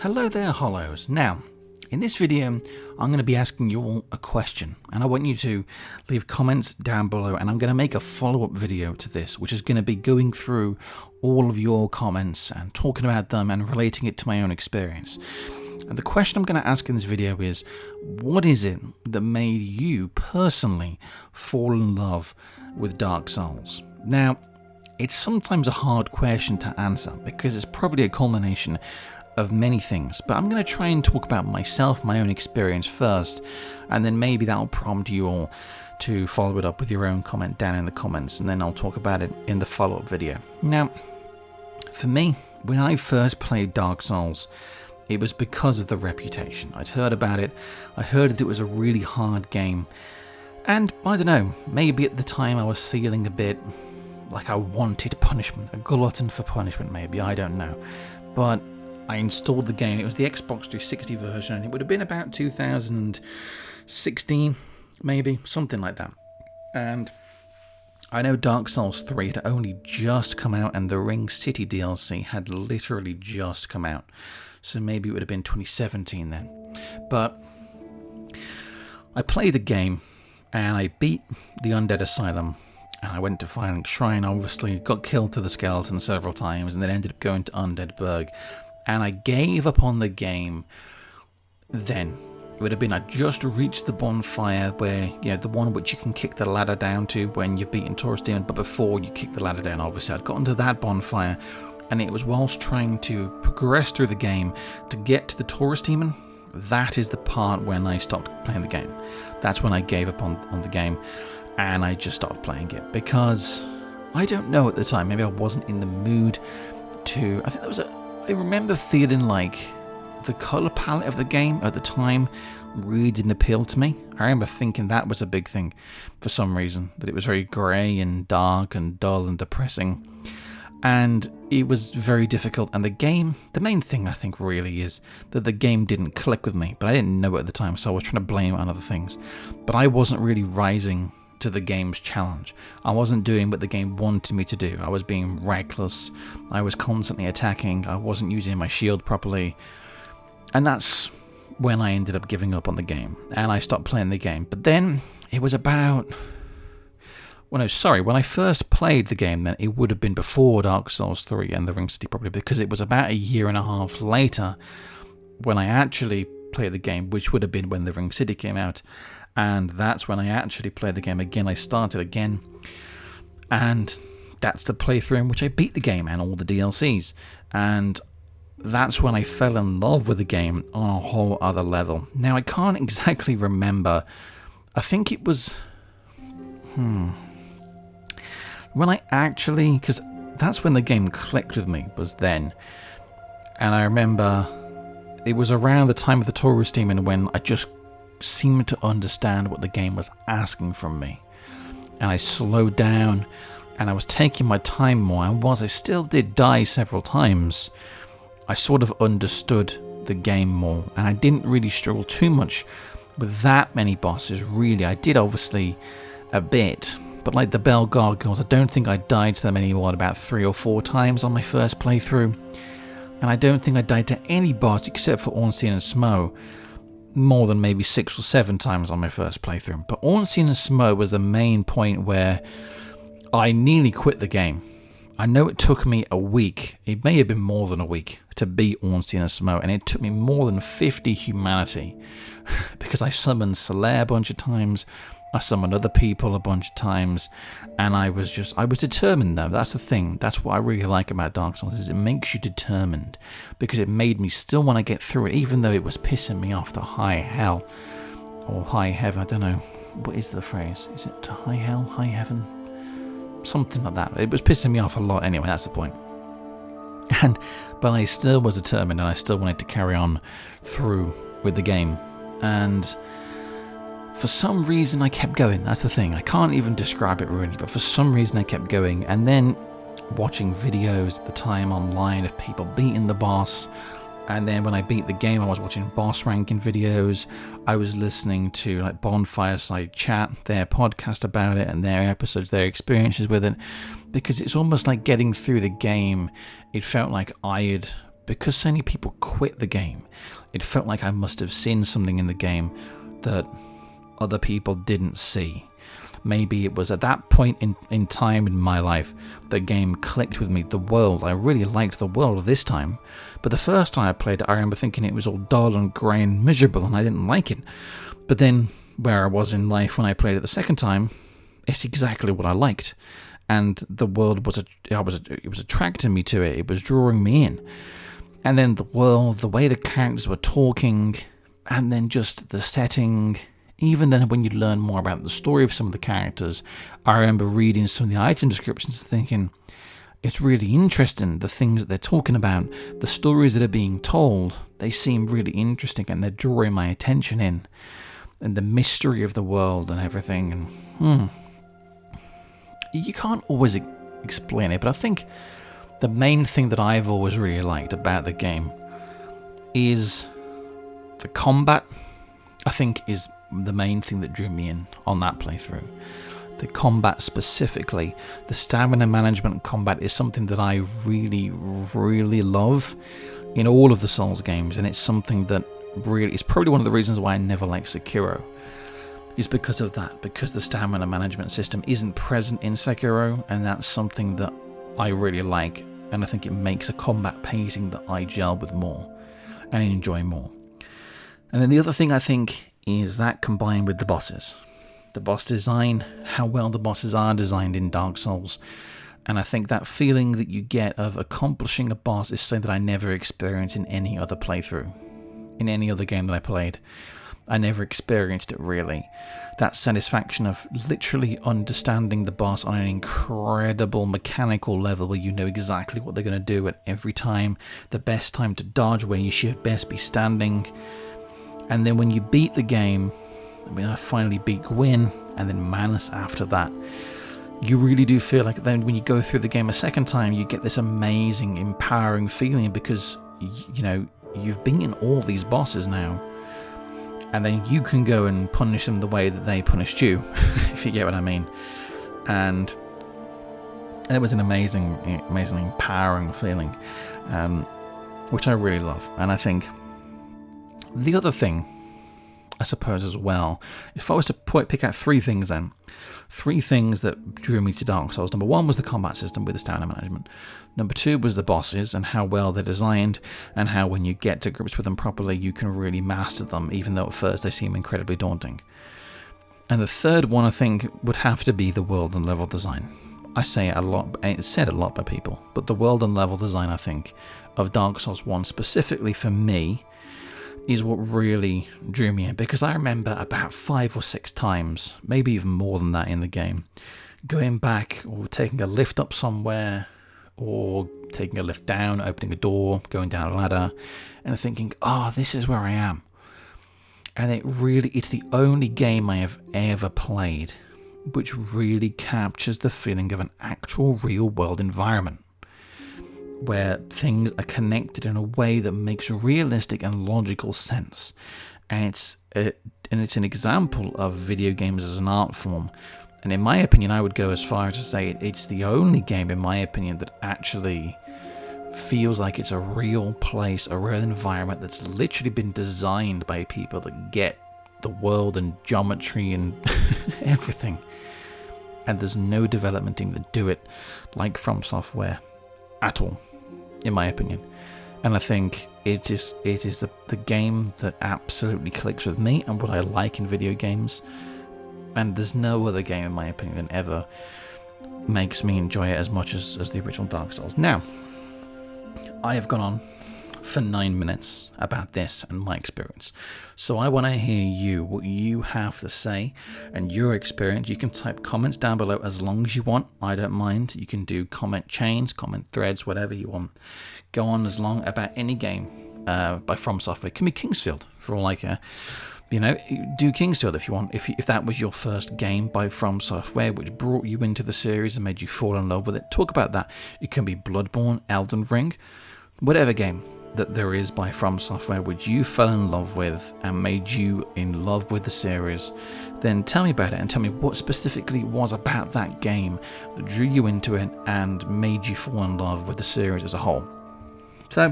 Hello there, Hollows. Now, in this video, I'm going to be asking you all a question, and I want you to leave comments down below, and I'm going to make a follow-up video to this, which is going to be going through all of your comments and talking about them and relating it to my own experience. And the question I'm going to ask in this video is, what is it that made you personally fall in love with Dark Souls? Now, it's sometimes a hard question to answer because it's probably a culmination of many things, but I'm going to try and talk about myself, my own experience first, and then maybe that'll prompt you all to follow it up with your own comment down in the comments, and then I'll talk about it in the follow-up video. Now, for me, when I first played Dark Souls, it was because of the reputation. I'd heard about it, I heard that it was a really hard game, and I don't know, maybe at the time I was feeling a bit like I wanted punishment, a glutton for punishment maybe, I don't know, but I installed the game. It was the Xbox 360 version, and it would have been about 2016, maybe, something like that. And I know Dark Souls 3 had only just come out, and the Ring City DLC had literally just come out. So maybe it would have been 2017 then. But I played the game, and I beat the Undead Asylum, and I went to Firelink Shrine, obviously, got killed to the skeleton several times, and then ended up going to Undead Burg. And I gave up on the game then. It would have been I just reached the bonfire where, the one which you can kick the ladder down to when you've beaten Taurus Demon, but before you kick the ladder down, obviously I'd gotten to that bonfire, and it was whilst trying to progress through the game to get to the Taurus Demon. That is the part when I stopped playing the game. That's when I gave up on the game, and I just started playing it because I don't know at the time, maybe I wasn't in the mood to. I remember feeling like the colour palette of the game at the time really didn't appeal to me. I remember thinking that was a big thing for some reason, that it was very grey and dark and dull and depressing. And it was very difficult. And the main thing I think really is that the game didn't click with me, but I didn't know it at the time, so I was trying to blame it on other things. But I wasn't really rising to the game's challenge. I wasn't doing what the game wanted me to do. I was being reckless. I was constantly attacking. I wasn't using my shield properly. And that's when I ended up giving up on the game. And I stopped playing the game. But then it was about... when I first played the game then, it would have been before Dark Souls 3 and the Ring City probably, because it was about a year and a half later when I actually played the game, which would have been when the Ring City came out. And that's when I actually played the game again. I started again, and that's the playthrough in which I beat the game and all the DLCs. And that's when I fell in love with the game on a whole other level. Now, I can't exactly remember. I think it was... when I actually... because that's when the game clicked with me, was then. And I remember it was around the time of the Taurus Demon when I just seemed to understand what the game was asking from me, and I slowed down and I was taking my time more, and whilst I still did die several times, I sort of understood the game more, and I didn't really struggle too much with that many bosses really. I did obviously a bit, but like the Bell Gargoyles, I don't think I died to them anymore about 3 or 4 times on my first playthrough, and I don't think I died to any boss except for Ornstein and Smo more than maybe 6 or 7 times on my first playthrough. But Ornstein and Smo was the main point where I nearly quit the game. I know it took me a week, it may have been more than a week, to beat Ornstein and Smo, and it took me more than 50 humanity because I summoned Solaire a bunch of times, I summoned other people a bunch of times, and I was determined though. That's the thing. That's what I really like about Dark Souls, is it makes you determined, because it made me still want to get through it, even though it was pissing me off to high hell, or high heaven, I don't know. What is the phrase? Is it to high hell, high heaven? Something like that. It was pissing me off a lot anyway, that's the point. But I still was determined, and I still wanted to carry on through with the game. And for some reason I kept going. That's the thing. I can't even describe it really, but for some reason I kept going. And then watching videos at the time online of people beating the boss. And then when I beat the game, I was watching boss ranking videos. I was listening to like Bonfireside Chat, their podcast about it, and their episodes, their experiences with it. Because it's almost like getting through the game. It felt like I had because so many people quit the game, it felt like I must have seen something in the game that other people didn't see. Maybe it was at that point in time in my life, the game clicked with me. The world, I really liked the world this time. But the first time I played it, I remember thinking it was all dull and grey and miserable, and I didn't like it. But then, where I was in life when I played it the second time, it's exactly what I liked. And the world it was attracting me to it. It was drawing me in. And then the world, the way the characters were talking, and then just the setting. Even then, when you learn more about the story of some of the characters, I remember reading some of the item descriptions and thinking, it's really interesting, the things that they're talking about, the stories that are being told, they seem really interesting and they're drawing my attention in. And the mystery of the world and everything. And you can't always explain it, but I think the main thing that I've always really liked about the game is the combat. I think is the main thing that drew me in on that playthrough. The combat specifically, the stamina management combat is something that I really, really love in all of the Souls games, and it's something that really is probably one of the reasons why I never liked Sekiro, is because of that, because the stamina management system isn't present in Sekiro, and that's something that I really like, and I think it makes a combat pacing that I gel with more and enjoy more. And then the other thing I think is that combined with the bosses. The boss design, how well the bosses are designed in Dark Souls. And I think that feeling that you get of accomplishing a boss is something that I never experienced in any other playthrough. In any other game that I played, I never experienced it really. That satisfaction of literally understanding the boss on an incredible mechanical level where you know exactly what they're going to do at every time, the best time to dodge, where you should best be standing. And then when you beat the game, I finally beat Gwyn, and then Manus after that, you really do feel like then when you go through the game a second time, you get this amazing, empowering feeling because, you know, you've beaten all these bosses now. And then you can go and punish them the way that they punished you, if you get what I mean. And it was an amazingly empowering feeling, which I really love. And I think the other thing, I suppose as well, if I was to pick out three things that drew me to Dark Souls. Number one was the combat system with the stamina management. Number two was the bosses and how well they're designed, and how when you get to grips with them properly, you can really master them, even though at first they seem incredibly daunting. And the third one, I think, would have to be the world and level design. I say it a lot, it's said a lot by people, but the world and level design, I think, of Dark Souls 1, specifically for me, is what really drew me in, because I remember about 5 or 6 times, maybe even more than that in the game, going back or taking a lift up somewhere, or taking a lift down, opening a door, going down a ladder, and thinking, oh, this is where I am. And it's the only game I have ever played which really captures the feeling of an actual real world environment, where things are connected in a way that makes realistic and logical sense. And it's an example of video games as an art form. And in my opinion, I would go as far as to say it's the only game, in my opinion, that actually feels like it's a real place, a real environment that's literally been designed by people that get the world and geometry and everything. And there's no development team that do it like FromSoftware at all, in my opinion. And I think it is the game that absolutely clicks with me and what I like in video games. And there's no other game, in my opinion, that ever makes me enjoy it as much as the original Dark Souls. Now, I have gone on for 9 minutes about this and my experience. So I want to hear you, what you have to say and your experience. You can type comments down below as long as you want. I don't mind. You can do comment chains, comment threads, whatever you want. Go on as long about any game by FromSoftware. It can be Kingsfield for all I care. You know, do Kingsfield if you want. If that was your first game by FromSoftware, which brought you into the series and made you fall in love with it, talk about that. It can be Bloodborne, Elden Ring, whatever game that there is by FromSoftware which you fell in love with and made you in love with the series, then tell me about it and tell me what specifically it was about that game that drew you into it and made you fall in love with the series as a whole. So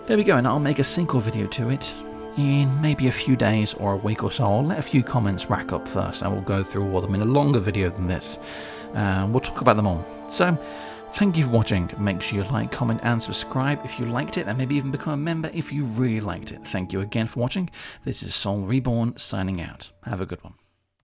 there we go, and I'll make a sequel video to it in maybe a few days or a week or so. I'll let a few comments rack up first, and we'll go through all of them in a longer video than this. We'll talk about them all. So, thank you for watching. Make sure you like, comment, and subscribe if you liked it, and maybe even become a member if you really liked it. Thank you again for watching. This is SoulReborn signing out. Have a good one.